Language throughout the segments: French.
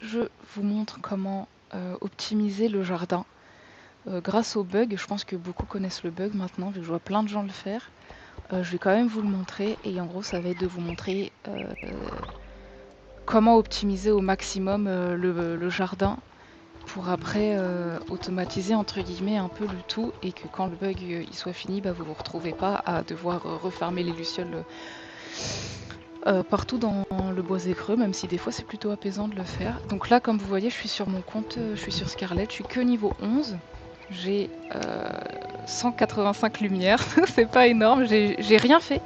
je vous montre comment optimiser le jardin. Grâce au bug, je pense que beaucoup connaissent le bug maintenant, vu que je vois plein de gens le faire. Je vais quand même vous le montrer, et en gros ça va être de vous montrer comment optimiser au maximum le jardin pour après automatiser entre guillemets un peu le tout, et que quand le bug il soit fini, bah, vous vous retrouvez pas à devoir refermer les lucioles partout dans le boisé creux, même si des fois c'est plutôt apaisant de le faire. Donc là, comme vous voyez, je suis sur mon compte, je suis sur Scarlet, je suis que niveau 11. J'ai 185 lumières, c'est pas énorme, j'ai rien fait.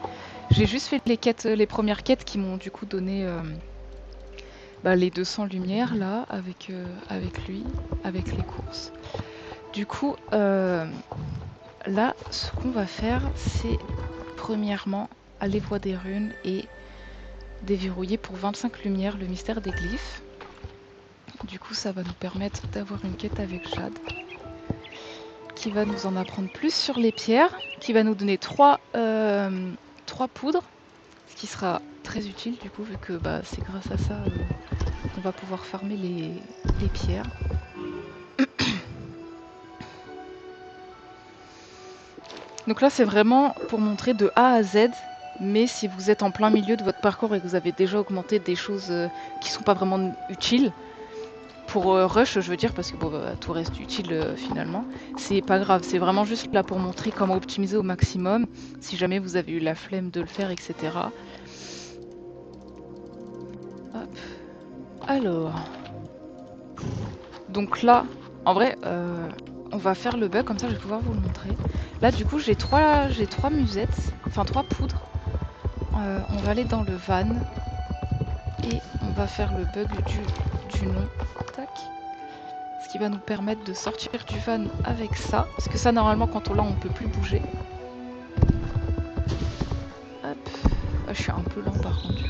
J'ai juste fait les quêtes, les premières quêtes qui m'ont du coup donné bah, les 200 lumières là, avec lui, avec les courses. Du coup, là, ce qu'on va faire, c'est premièrement aller voir des runes et déverrouiller pour 25 lumières le mystère des glyphes. Du coup, ça va nous permettre d'avoir une quête avec Jade qui va nous en apprendre plus sur les pierres, qui va nous donner 3 poudres, ce qui sera très utile du coup, vu que bah, c'est grâce à ça qu'on va pouvoir farmer les pierres. Donc là, c'est vraiment pour montrer de A à Z, mais si vous êtes en plein milieu de votre parcours et que vous avez déjà augmenté des choses qui sont pas vraiment utiles, pour Rush, je veux dire, parce que bon, bah, tout reste utile finalement, c'est pas grave, c'est vraiment juste là pour montrer comment optimiser au maximum, si jamais vous avez eu la flemme de le faire, etc. Hop. Alors, donc là, en vrai, on va faire le bug, comme ça je vais pouvoir vous le montrer. Là, du coup, j'ai trois musettes, enfin 3 poudres. On va aller dans le van et on va faire le bug du nom. Tac. Ce qui va nous permettre de sortir du van avec ça. Parce que ça, normalement, quand on l'a, on ne peut plus bouger. Hop. Ah, je suis un peu lent par contre.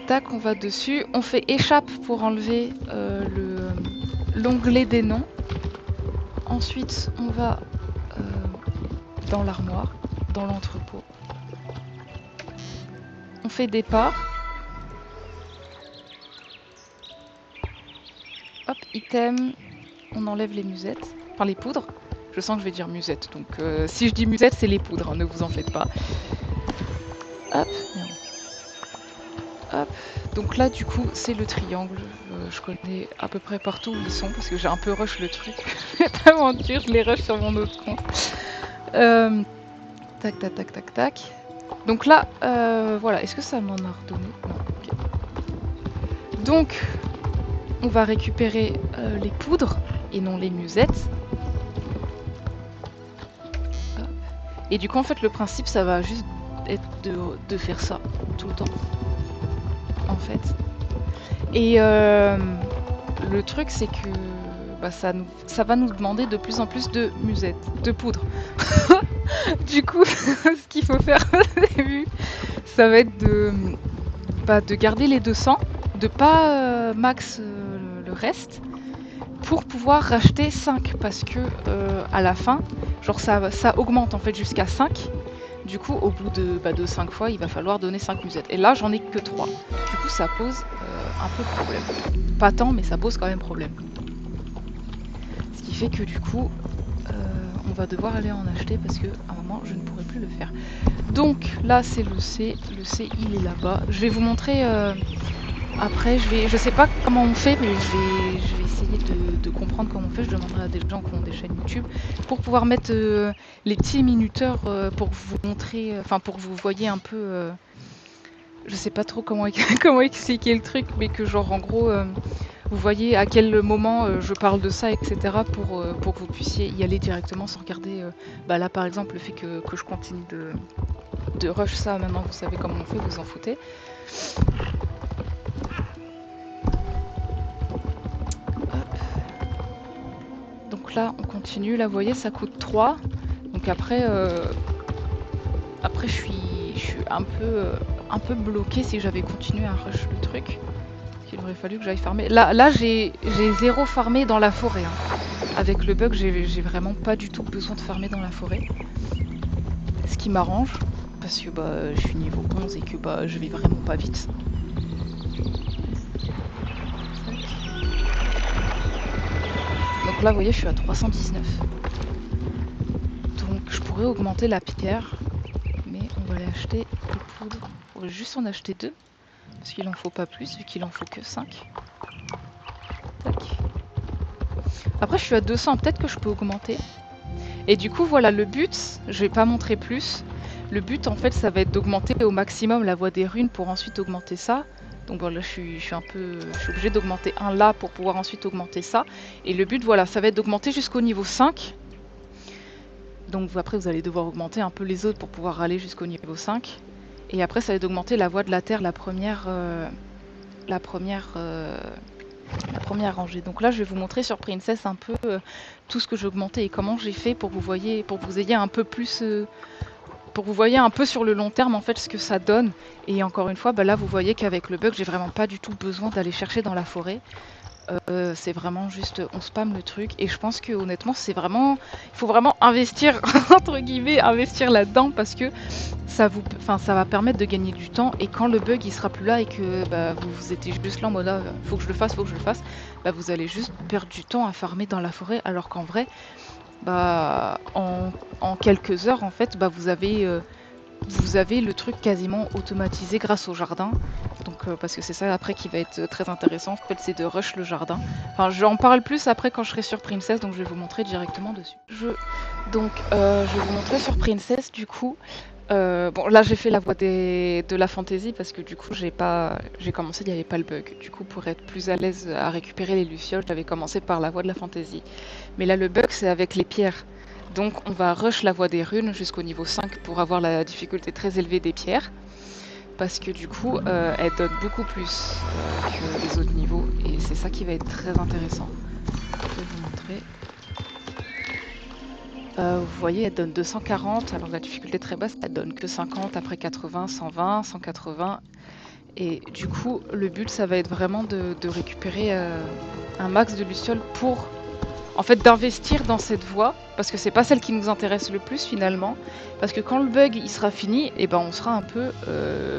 Tac, on va dessus. On fait échappe pour enlever l'onglet des noms. Ensuite, on va dans l'armoire, dans l'entrepôt. On fait départ. Hop, item. On enlève les musettes. Enfin, les poudres. Je sens que je vais dire musette. Donc, si je dis musette, c'est les poudres. Hein, ne vous en faites pas. Hop. Hop. Donc là, du coup, c'est le triangle. Je connais à peu près partout où ils sont parce que j'ai un peu rush le truc. Je vais pas mentir, je les rush sur mon autre compte. Tac, tac, tac, tac, tac. Donc là, voilà. Est-ce que ça m'en a redonné? Non. Okay. Donc, on va récupérer les poudres et non les musettes. Hop. Et du coup, en fait, le principe, ça va juste être de faire ça tout le temps. En fait. Et le truc, c'est que bah, ça va nous demander de plus en plus de musettes, de poudre. Du coup, ce qu'il faut faire au début, ça va être de garder les 200, de pas max le reste, pour pouvoir racheter 5, parce que à la fin, genre ça augmente en fait jusqu'à 5. Du coup, au bout de 5 fois, il va falloir donner 5 musettes. Et là, j'en ai que 3. Du coup, ça pose un peu problème. Pas tant, mais ça pose quand même problème. Ce qui fait que du coup, on va devoir aller en acheter parce qu'à un moment, je ne pourrai plus le faire. Donc là, c'est le C. Le C, il est là-bas. Je vais vous montrer après. Je sais pas comment on fait, mais je vais essayer de comprendre comment on fait. Je demanderai à des gens qui ont des chaînes YouTube pour pouvoir mettre les petits minuteurs pour vous montrer, enfin pour que vous voyez un peu. Je sais pas trop comment expliquer le truc, mais que genre en gros, vous voyez à quel moment je parle de ça, etc. pour que vous puissiez y aller directement sans regarder. Bah là par exemple, le fait que je continue de rush ça, maintenant vous savez comment on fait, vous en foutez. Donc là, on continue. Là, vous voyez, ça coûte 3. Donc après, je suis un peu bloquée si j'avais continué à rush le truc. Il aurait fallu que j'aille farmer. Là j'ai 0 farmé dans la forêt. Hein. Avec le bug, j'ai vraiment pas du tout besoin de farmer dans la forêt. Ce qui m'arrange, parce que bah, je suis niveau 11 et que bah, je vais vraiment pas vite. Donc là, vous voyez, je suis à 319. Donc je pourrais augmenter la pierre, mais on va aller acheter des poudres. On va juste en acheter 2, parce qu'il en faut pas plus, vu qu'il en faut que 5. Tac. Après, je suis à 200, peut-être que je peux augmenter. Et du coup, voilà, le but, je vais pas montrer plus. Le but, en fait, ça va être d'augmenter au maximum la voie des runes pour ensuite augmenter ça. Donc voilà, je suis obligée d'augmenter un là pour pouvoir ensuite augmenter ça. Et le but, voilà, ça va être d'augmenter jusqu'au niveau 5. Donc après, vous allez devoir augmenter un peu les autres pour pouvoir aller jusqu'au niveau 5. Et après, ça va être d'augmenter la voie de la terre, la première rangée. Donc là, je vais vous montrer sur Princess un peu tout ce que j'ai augmenté et comment j'ai fait pour que vous ayez un peu plus... pour que vous voyez un peu sur le long terme en fait ce que ça donne. Et encore une fois, bah là vous voyez qu'avec le bug, j'ai vraiment pas du tout besoin d'aller chercher dans la forêt. C'est vraiment juste, on spam le truc. Et je pense que honnêtement, c'est vraiment, il faut vraiment investir entre guillemets, investir là-dedans parce que ça va permettre de gagner du temps. Et quand le bug il sera plus là et que bah, vous étiez juste là en mode ah, faut que je le fasse, bah, vous allez juste perdre du temps à farmer dans la forêt, alors qu'en vrai, bah en quelques heures en fait, bah vous avez le truc quasiment automatisé grâce au jardin. Donc parce que c'est ça après qui va être très intéressant, en fait, c'est de rush le jardin. Enfin, j'en parle plus après quand je serai sur Princess, donc je vais vous montrer directement dessus. Donc je vais vous montrer sur Princess du coup. Bon là j'ai fait la voie de la fantasy parce que du coup j'ai commencé, il n'y avait pas le bug. Du coup pour être plus à l'aise à récupérer les lucioles, j'avais commencé par la voie de la fantasy. Mais là le bug c'est avec les pierres. Donc on va rush la voie des runes jusqu'au niveau 5 pour avoir la difficulté très élevée des pierres. Parce que du coup elle donne beaucoup plus que les autres niveaux. Et c'est ça qui va être très intéressant. Je vais vous montrer. Vous voyez, elle donne 240, alors la difficulté très basse, elle donne que 50, après 80, 120, 180. Et du coup, le but, ça va être vraiment de récupérer un max de lucioles pour, en fait, d'investir dans cette voie, parce que c'est pas celle qui nous intéresse le plus finalement, parce que quand le bug il sera fini, et ben on sera un peu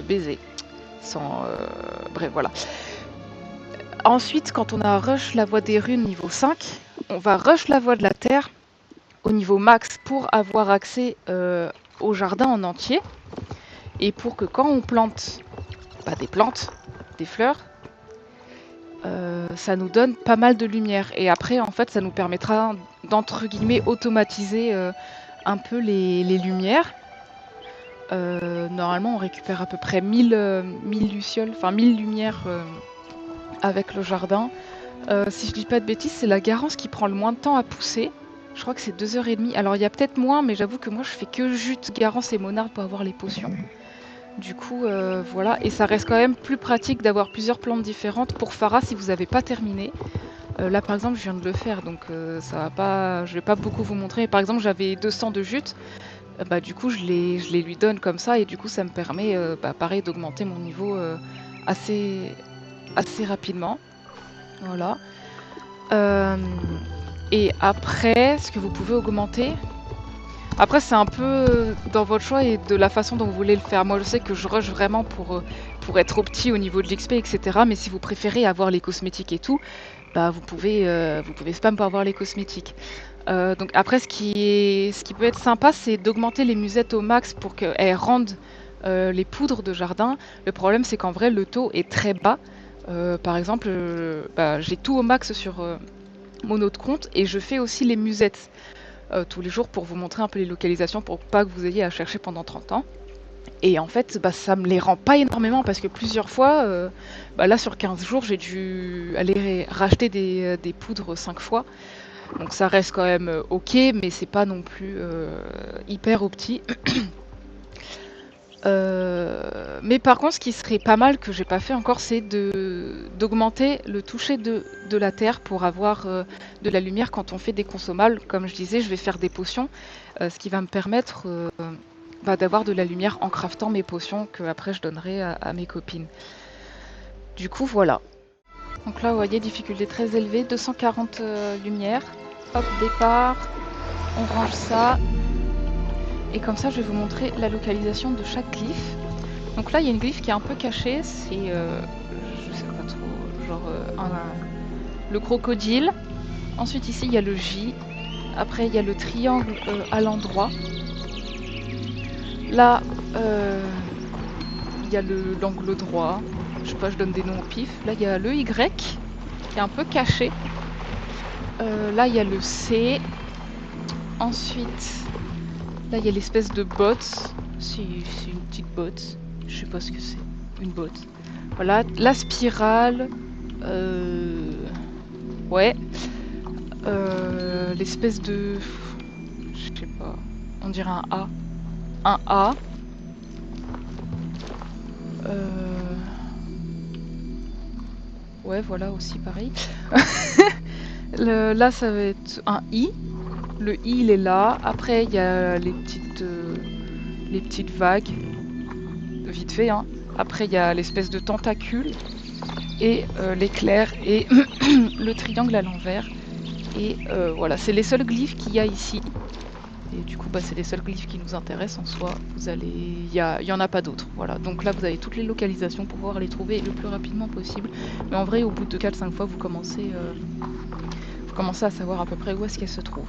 baisé. Bref, voilà. Ensuite, quand on a rush la voie des runes niveau 5, on va rush la voie de la terre au niveau max pour avoir accès au jardin en entier et pour que quand on plante des plantes, des fleurs, ça nous donne pas mal de lumière et après en fait ça nous permettra d'entre guillemets automatiser un peu les lumières. Normalement on récupère à peu près 1000 lucioles, enfin 1000 lumières avec le jardin. Si je dis pas de bêtises, c'est la garance qui prend le moins de temps à pousser. Je crois que c'est 2h30. Alors il y a peut-être moins, mais j'avoue que moi je fais que jute, garance et monarde pour avoir les potions. Du coup, voilà. Et ça reste quand même plus pratique d'avoir plusieurs plantes différentes. Pour Pharah, si vous n'avez pas terminé. Là par exemple, je viens de le faire, donc ça va pas. Je vais pas beaucoup vous montrer. Par exemple, j'avais 200 de jute. Bah du coup, je les lui donne comme ça, et du coup, ça me permet, pareil, d'augmenter mon niveau assez rapidement. Voilà. Et après, ce que vous pouvez augmenter, après c'est un peu dans votre choix et de la façon dont vous voulez le faire. Moi je sais que je rush vraiment pour être au petit au niveau de l'XP, etc. Mais si vous préférez avoir les cosmétiques et tout, bah vous pouvez spam pour avoir les cosmétiques. Donc après ce qui peut être sympa, c'est d'augmenter les musettes au max pour qu'elles rendent les poudres de jardin. Le problème c'est qu'en vrai le taux est très bas. Par exemple, j'ai tout au max sur mon autre compte et je fais aussi les musettes tous les jours pour vous montrer un peu les localisations pour pas que vous ayez à chercher pendant 30 ans. Et en fait, ça me les rend pas énormément parce que plusieurs fois, là sur 15 jours, j'ai dû aller racheter des poudres 5 fois. Donc ça reste quand même ok, mais c'est pas non plus hyper opti. Mais par contre, ce qui serait pas mal que j'ai pas fait encore, c'est d'augmenter le toucher de la terre pour avoir de la lumière quand on fait des consommables. Comme je disais, je vais faire des potions, ce qui va me permettre d'avoir de la lumière en craftant mes potions que après je donnerai à mes copines. Du coup, voilà. Donc là, vous voyez, difficulté très élevée, 240 lumières. Hop, départ, on range ça. Et comme ça, je vais vous montrer la localisation de chaque glyphe. Donc là, il y a une glyphe qui est un peu cachée. C'est, je sais pas trop, genre le crocodile. Ensuite ici il y a le J. Après il y a le triangle à l'endroit. Là il y a l'angle droit. Je sais pas, je donne des noms au pif. Là il y a le Y qui est un peu caché. Là il y a le C. Ensuite là il y a l'espèce de botte. C'est une petite botte. Je sais pas ce que c'est. Une botte. Voilà, la spirale. Ouais. L'espèce de... Je sais pas. On dirait un A. Un A. Ouais, voilà aussi pareil. Là, ça va être un I. Le I, il est là. Après, il y a les petites vagues. Vite fait, hein. Après, il y a l'espèce de tentacule. Et l'éclair. Et le triangle à l'envers. Et voilà, c'est les seuls glyphes qu'il y a ici. Et du coup, bah, c'est les seuls glyphes qui nous intéressent en soi. Il y en a pas d'autres. Voilà. Donc là, vous avez toutes les localisations pour pouvoir les trouver le plus rapidement possible. Mais en vrai, au bout de 4-5 fois, vous commencez à savoir à peu près où est-ce qu'elles se trouvent.